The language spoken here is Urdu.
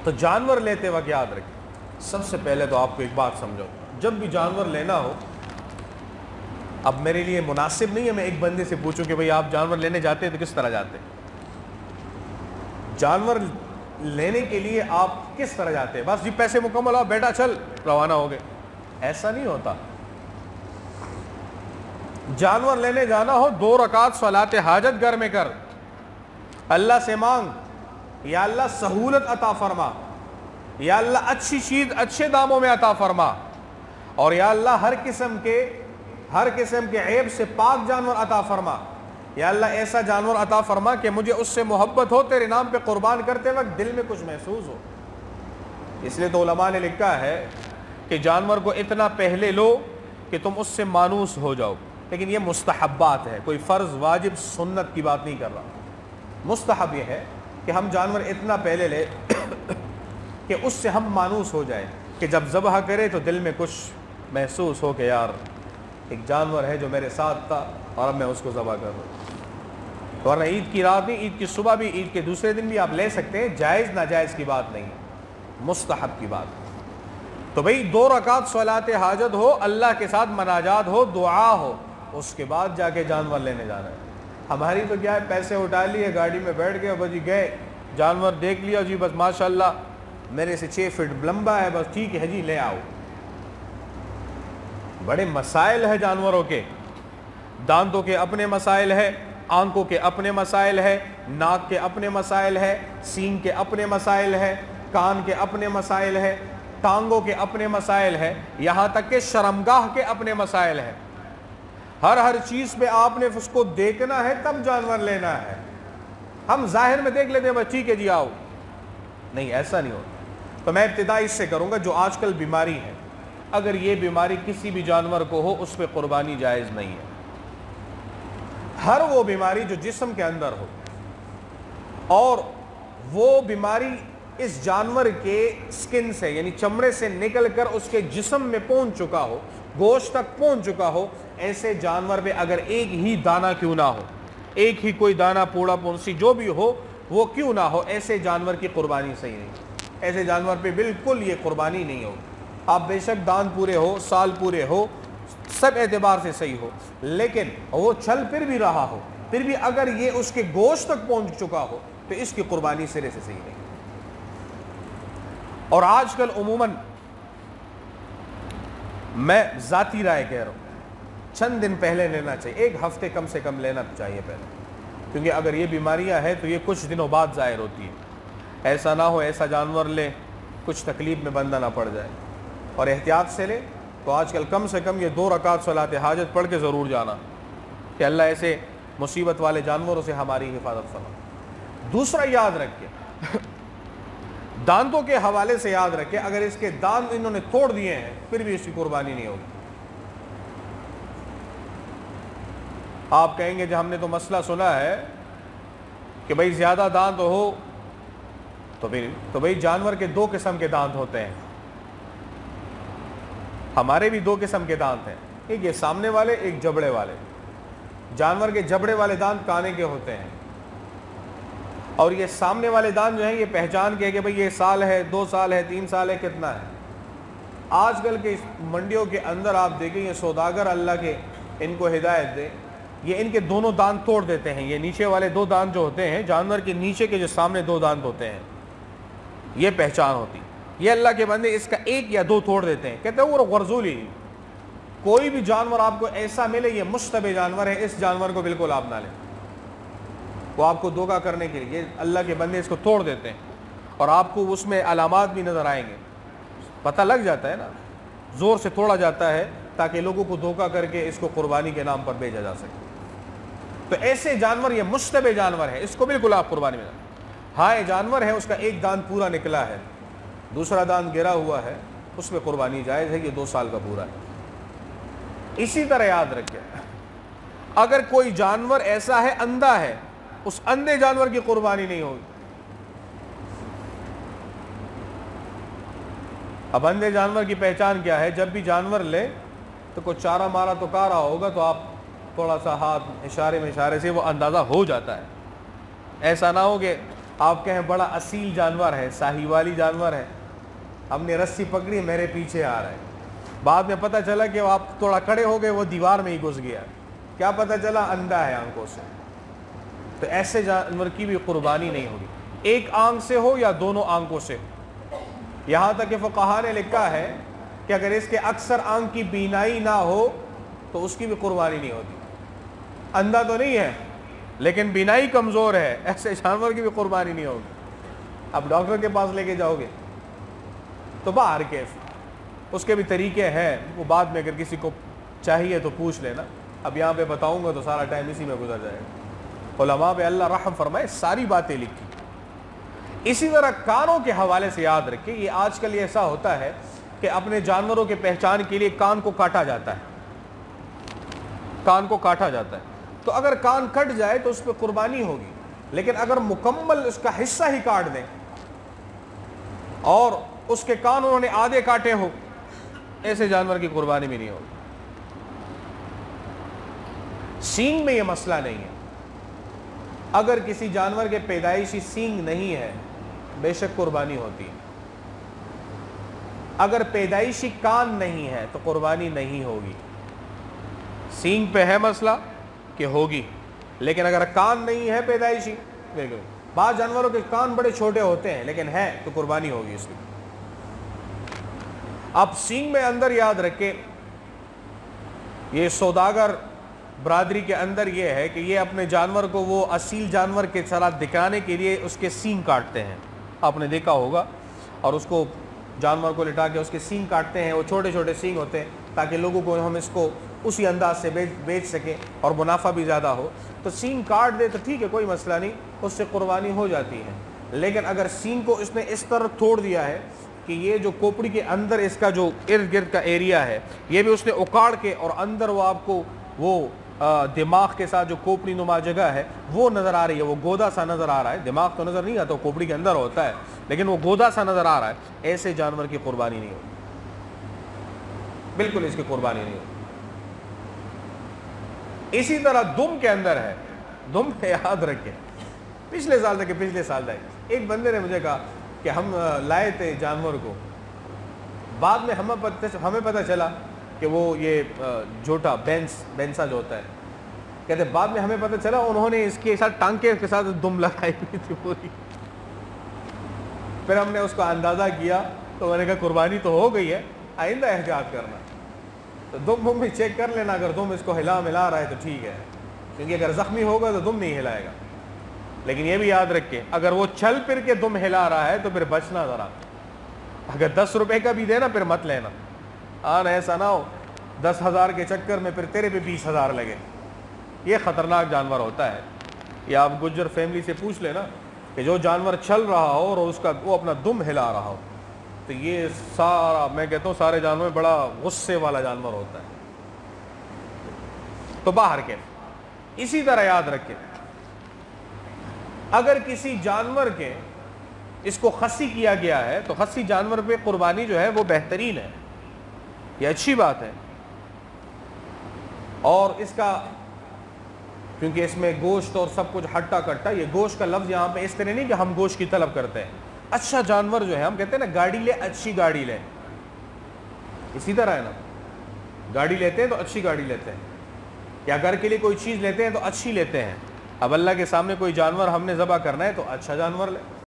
تو جانور لیتے وقت یاد رکھیں، سب سے پہلے تو آپ کو ایک بات سمجھو، جب بھی جانور لینا ہو، اب میرے لیے مناسب نہیں ہے میں ایک بندے سے پوچھوں کہ بھئی آپ جانور لینے جاتے ہیں تو کس طرح جاتے ہیں؟ جانور لینے کے لیے آپ کس طرح جاتے ہیں؟ بس جی پیسے مکمل ہو بیٹا چل روانہ ہو گئے، ایسا نہیں ہوتا۔ جانور لینے جانا ہو 2 رکعت صلاۃ حاجت گھر میں کر، اللہ سے مانگ یا اللہ سہولت عطا فرما، یا اللہ اچھی چیز اچھے داموں میں عطا فرما، اور یا اللہ ہر قسم کے عیب سے پاک جانور عطا فرما، یا اللہ ایسا جانور عطا فرما کہ مجھے اس سے محبت ہو، تیرے نام پہ قربان کرتے وقت دل میں کچھ محسوس ہو۔ اس لیے تو علماء نے لکھا ہے کہ جانور کو اتنا پہلے لو کہ تم اس سے مانوس ہو جاؤ، لیکن یہ مستحبات ہے، کوئی فرض واجب سنت کی بات نہیں کر رہا۔ مستحب یہ ہے کہ ہم جانور اتنا پہلے لے کہ اس سے ہم مانوس ہو جائیں، کہ جب ذبح کرے تو دل میں کچھ محسوس ہو کہ یار ایک جانور ہے جو میرے ساتھ تھا اور اب میں اس کو ذبح کر رہا ہوں۔ ورنہ عید کی رات نہیں، عید کی صبح بھی، عید کے دوسرے دن بھی آپ لے سکتے ہیں، جائز ناجائز کی بات نہیں، مستحب کی بات۔ تو بھئی 2 رکعت صلاۃ حاجت ہو، اللہ کے ساتھ مناجات ہو، دعا ہو، اس کے بعد جا کے جانور لینے جانا ہے۔ ہماری تو کیا ہے، پیسے اٹھا لیے، گاڑی میں بیٹھ گئے، بس جی گئے، جانور دیکھ لیا جی، بس ماشاءاللہ میرے سے 6 فٹ لمبا ہے، بس ٹھیک ہے جی لے آؤ۔ بڑے مسائل ہیں جانوروں کے، دانتوں کے اپنے مسائل ہے، آنکھوں کے اپنے مسائل ہے، ناک کے اپنے مسائل ہے، سینگ کے اپنے مسائل ہے، کان کے اپنے مسائل ہے، ٹانگوں کے اپنے مسائل ہے، یہاں تک کہ شرمگاہ کے اپنے مسائل ہے۔ ہر چیز پہ آپ نے اس کو دیکھنا ہے تب جانور لینا ہے۔ ہم ظاہر میں دیکھ لیتے ہیں بس ٹھیک ہے جی آؤ، نہیں ایسا نہیں ہوتا۔ تو میں ابتدا اس سے کروں گا، جو آج کل بیماری ہے، اگر یہ بیماری کسی بھی جانور کو ہو اس پہ قربانی جائز نہیں ہے۔ ہر وہ بیماری جو جسم کے اندر ہو اور وہ بیماری اس جانور کے سکن سے یعنی چمڑے سے نکل کر اس کے جسم میں پہنچ چکا ہو، گوشت تک پہنچ چکا ہو، ایسے جانور پہ اگر ایک ہی دانہ کیوں نہ ہو، ایک ہی کوئی دانہ پوڑا پونسی جو بھی ہو وہ کیوں نہ ہو، ایسے جانور کی قربانی صحیح نہیں، ایسے جانور پہ بالکل یہ قربانی نہیں ہو۔ آپ بے شک دانت پورے ہو، سال پورے ہو، سب اعتبار سے صحیح ہو، لیکن وہ چل پھر بھی رہا ہو، پھر بھی اگر یہ اس کے گوشت تک پہنچ چکا ہو تو اس کی قربانی سرے سے صحیح نہیں۔ اور آج کل عموماً میں ذاتی رائے کہہ رہا ہوں، چند دن پہلے لینا چاہیے، 1 ہفتے کم سے کم لینا چاہیے پہلے، کیونکہ اگر یہ بیماریاں ہیں تو یہ کچھ دنوں بعد ظاہر ہوتی ہے۔ ایسا نہ ہو ایسا جانور لے کچھ تکلیف میں بندہ نہ پڑ جائے، اور احتیاط سے لے تو آج کل کم سے کم یہ 2 رکعت صلاۃ حاجت پڑھ کے ضرور جانا کہ اللہ ایسے مصیبت والے جانوروں سے ہماری حفاظت فرما۔ دوسرا یاد رکھے، دانتوں کے حوالے سے یاد رکھے، اگر اس کے دانت انہوں نے توڑ دیے ہیں پھر بھی اس کی قربانی نہیں ہوگی۔ آپ کہیں گے جو ہم نے تو مسئلہ سنا ہے کہ بھئی زیادہ دانت ہو تو بھئی جانور کے 2 قسم کے دانت ہوتے ہیں، ہمارے بھی 2 قسم کے دانت ہیں، ایک یہ سامنے والے، ایک جبڑے والے۔ جانور کے جبڑے والے دانت کانے کے ہوتے ہیں، اور یہ سامنے والے دانت جو ہیں یہ پہچان کے کہ بھئی یہ سال ہے، 2 سال ہے، 3 سال ہے، کتنا ہے۔ آج کل کے منڈیوں کے اندر آپ دیکھیں یہ سوداگر اللہ کے ان کو ہدایت دے، یہ ان کے دونوں دانت توڑ دیتے ہیں، یہ نیچے والے 2 دانت جو ہوتے ہیں، جانور کے نیچے کے جو سامنے 2 دانت ہوتے ہیں، یہ پہچان ہوتی، یہ اللہ کے بندے اس کا 1 یا 2 توڑ دیتے ہیں، کہتے ہیں وہ غرضولی۔ کوئی بھی جانور آپ کو ایسا ملے یہ مشتبہ جانور ہے، اس جانور کو بالکل آپ نہ لیں، وہ آپ کو دھوکہ کرنے کے لیے اللہ کے بندے اس کو توڑ دیتے ہیں، اور آپ کو اس میں علامات بھی نظر آئیں گے، پتہ لگ جاتا ہے نا، زور سے توڑا جاتا ہے تاکہ لوگوں کو دھوکہ کر کے اس کو قربانی کے نام پر بھیجا جا سکے۔ تو ایسے جانور یہ مشتبہ جانور ہے، اس کو بالکل آپ قربانی میں نہ۔ ہاں یہ جانور ہے اس کا 1 دانت پورا نکلا ہے، دوسرا دانت گرا ہوا ہے، اس میں قربانی جائز ہے، یہ 2 سال کا پورا ہے۔ اسی طرح یاد رکھیں، اگر کوئی جانور ایسا ہے اندھا ہے، اس اندھے جانور کی قربانی نہیں ہوگی۔ اب اندھے جانور کی پہچان کیا ہے؟ جب بھی جانور لے تو کوئی چارہ مارا تو کہہ رہا ہوگا تو آپ تھوڑا سا ہاتھ اشارے سے وہ اندازہ ہو جاتا ہے۔ ایسا نہ ہو کہ آپ کہیں بڑا اصیل جانور ہے، ساہیوالی جانور ہے، ہم نے رسی پکڑی میرے پیچھے آ رہا ہے، بعد میں پتہ چلا کہ آپ تھوڑا کھڑے ہو گئے وہ دیوار میں ہی گھس گیا، کیا پتہ چلا؟ اندھا ہے آنکھوں سے. تو ایسے جانور کی بھی قربانی نہیں ہوگی، ایک آنکھ سے ہو یا دونوں آنکھوں سے. یہاں تک کہ فقہاء نے لکھا ہے کہ اگر اس کے اکثر آنکھ کی بینائی نہ ہو تو اس کی بھی قربانی نہیں ہوتی. اندھا تو نہیں ہے لیکن بینائی کمزور ہے، ایسے جانور کی بھی قربانی نہیں ہوگی. اب ڈاکٹر کے پاس لے کے جاؤ گے تو باہر کیف اس کے بھی طریقے ہیں، وہ بعد میں اگر کسی کو چاہیے تو پوچھ لینا. اب یہاں پہ بتاؤں گا تو سارا ٹائم اسی میں گزر جائے گا. علماء پہ اللہ رحم فرمائے ساری باتیں لکھی. اسی طرح کانوں کے حوالے سے یاد رکھیں، یہ آج کل ایسا ہوتا ہے کہ اپنے جانوروں کے پہچان کے لیے کان کو کاٹا جاتا ہے، کان کو کاٹا جاتا ہے. تو اگر کان کٹ جائے تو اس پہ قربانی ہوگی، لیکن اگر مکمل اس کا حصہ ہی کاٹ دیں اور اس کے کان انہوں نے آدھے کاٹے ہو، ایسے جانور کی قربانی بھی نہیں ہوگی. سینگ میں یہ مسئلہ نہیں ہے. اگر کسی جانور کے پیدائشی سینگ نہیں ہے بے شک قربانی ہوتی ہے. اگر پیدائشی کان نہیں ہے تو قربانی نہیں ہوگی. سینگ پہ ہے مسئلہ کہ ہوگی، لیکن اگر کان نہیں ہے پیدائشی، بعض جانوروں کے کان بڑے چھوٹے ہوتے ہیں لیکن ہے تو قربانی ہوگی اس کی. اب سینگ میں اندر یاد رکھے، یہ سوداگر برادری کے اندر یہ ہے کہ یہ اپنے جانور کو وہ اصیل جانور کے طرح دکھانے کے لیے اس کے سینگ کاٹتے ہیں. آپ نے دیکھا ہوگا، اور اس کو جانور کو لٹا کے اس کے سینگ کاٹتے ہیں. وہ چھوٹے چھوٹے سینگ ہوتے ہیں تاکہ لوگوں کو ہم اس کو اسی انداز سے بیچ سکیں اور منافع بھی زیادہ ہو. تو سینگ کاٹ دے تو ٹھیک ہے، کوئی مسئلہ نہیں، اس سے قربانی ہو جاتی ہے. لیکن اگر سینگ کو اس نے اس طرح توڑ دیا ہے کہ یہ جو کوپڑی کے اندر اس کا جو ارد گرد کا ایریا ہے یہ بھی اس نے اکاڑ کے، اور اندر وہ آپ کو وہ دماغ کے ساتھ جو کوپڑی نما جگہ ہے وہ نظر آ رہی ہے، وہ گودا سا نظر آ رہا ہے. دماغ تو نظر نہیں آتا، وہ کوپڑی کے اندر ہوتا ہے لیکن وہ گودا سا نظر آ رہا ہے، ایسے جانور کی قربانی نہیں ہوگی، بالکل اس کی قربانی نہیں ہوگی. اسی طرح دم کے اندر ہے. دم یاد رکھیں، پچھلے سال تک ایک بندے نے مجھے کہا کہ ہم لائے تھے جانور کو، بعد میں ہمیں پتہ چلا کہ وہ یہ جھوٹا بینسا جو ہوتا ہے، کہتے بعد میں ہمیں پتہ چلا انہوں نے اس کے ساتھ ٹانکے کے ساتھ دم لگائی ہوئی تھی پوری. پھر ہم نے اس کا اندازہ کیا تو میں نے کہا قربانی تو ہو گئی ہے، آئندہ احتیاط کرنا. تو دم بھی چیک کر لینا، اگر دم اس کو ہلا ملا رہا ہے تو ٹھیک ہے، کیونکہ اگر زخمی ہوگا تو دم نہیں ہلائے گا. لیکن یہ بھی یاد رکھیں اگر وہ چل پھر کے دم ہلا رہا ہے تو پھر بچنا ذرا. اگر 10 روپے کا بھی دینا پھر مت لینا. ایسا نہ ہو 10,000 کے چکر میں پھر تیرے پہ 20,000 لگے. یہ خطرناک جانور ہوتا ہے. یہ آپ گجر فیملی سے پوچھ لینا کہ جو جانور چل رہا ہو اور اس کا وہ اپنا دم ہلا رہا ہو تو یہ سارا، میں کہتا ہوں سارے جانور میں بڑا غصے والا جانور ہوتا ہے. تو باہر کے اسی طرح یاد رکھیں، اگر کسی جانور کے اس کو خصی کیا گیا ہے تو خصی جانور پہ قربانی جو ہے وہ بہترین ہے، یہ اچھی بات ہے. اور اس کا کیونکہ اس میں گوشت اور سب کچھ ہٹا کٹا، یہ گوشت کا لفظ یہاں پہ اس طرح نہیں کہ ہم گوشت کی طلب کرتے ہیں. اچھا جانور جو ہے، ہم کہتے ہیں نا گاڑی لے اچھی گاڑی لے، اسی طرح ہے نا، گاڑی لیتے ہیں تو اچھی گاڑی لیتے ہیں، یا گھر کے لیے کوئی چیز لیتے ہیں تو اچھی لیتے ہیں. اب اللہ کے سامنے کوئی جانور ہم نے ذبح کرنا ہے تو اچھا جانور لے.